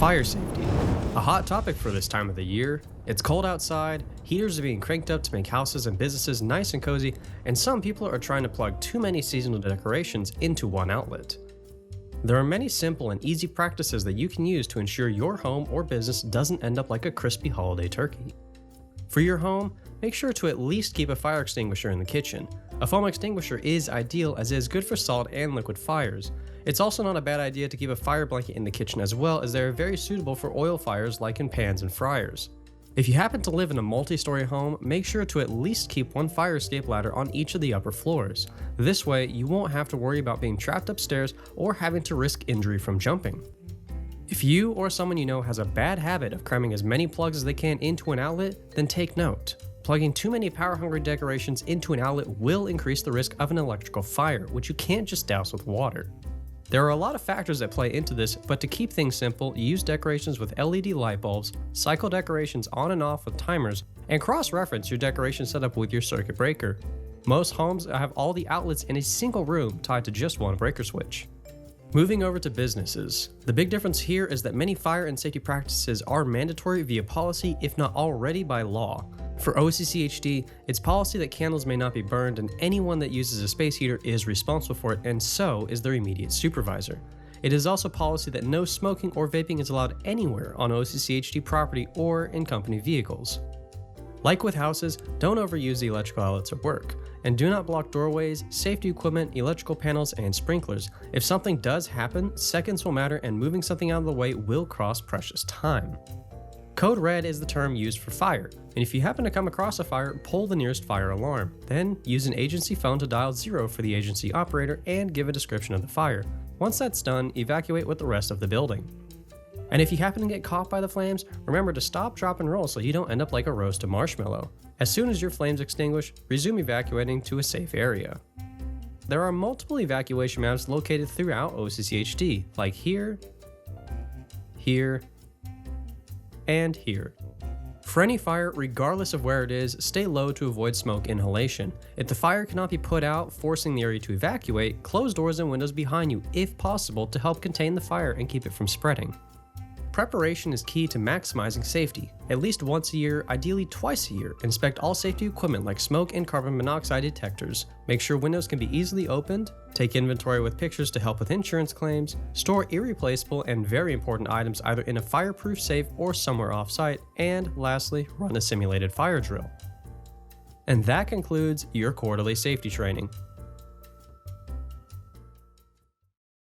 Fire safety. A hot topic for this time of the year. It's cold outside, heaters are being cranked up to make houses and businesses nice and cozy, and some people are trying to plug too many seasonal decorations into one outlet. There are many simple and easy practices that you can use to ensure your home or business doesn't end up like a crispy holiday turkey. For your home, make sure to at least keep a fire extinguisher in the kitchen. A foam extinguisher is ideal as it is good for solid and liquid fires. It's also not a bad idea to keep a fire blanket in the kitchen as well, as they are very suitable for oil fires like in pans and fryers. If you happen to live in a multi-story home, make sure to at least keep one fire escape ladder on each of the upper floors. This way, you won't have to worry about being trapped upstairs or having to risk injury from jumping. If you or someone you know has a bad habit of cramming as many plugs as they can into an outlet, then take note. Plugging too many power-hungry decorations into an outlet will increase the risk of an electrical fire, which you can't just douse with water. There are a lot of factors that play into this, but to keep things simple, use decorations with LED light bulbs, cycle decorations on and off with timers, and cross-reference your decoration setup with your circuit breaker. Most homes have all the outlets in a single room tied to just one breaker switch. Moving over to businesses. The big difference here is that many fire and safety practices are mandatory via policy, if not already by law. For OCCHD, it's policy that candles may not be burned and anyone that uses a space heater is responsible for it, and so is their immediate supervisor. It is also policy that no smoking or vaping is allowed anywhere on OCCHD property or in company vehicles. Like with houses, don't overuse the electrical outlets at work, and do not block doorways, safety equipment, electrical panels, and sprinklers. If something does happen, seconds will matter and moving something out of the way will cost precious time. Code red is the term used for fire, and if you happen to come across a fire, pull the nearest fire alarm. Then use an agency phone to dial 0 for the agency operator and give a description of the fire. Once that's done, evacuate with the rest of the building. And if you happen to get caught by the flames, remember to stop, drop, and roll so you don't end up like a roasted marshmallow. As soon as your flames extinguish, resume evacuating to a safe area. There are multiple evacuation maps located throughout OCCHD, like here, here, and here. For any fire, regardless of where it is, stay low to avoid smoke inhalation. If the fire cannot be put out, forcing the area to evacuate, close doors and windows behind you if possible to help contain the fire and keep it from spreading. Preparation is key to maximizing safety. At least once a year, ideally twice a year, inspect all safety equipment like smoke and carbon monoxide detectors. Make sure windows can be easily opened, take inventory with pictures to help with insurance claims, store irreplaceable and very important items either in a fireproof safe or somewhere off-site, and lastly, run a simulated fire drill. And that concludes your quarterly safety training.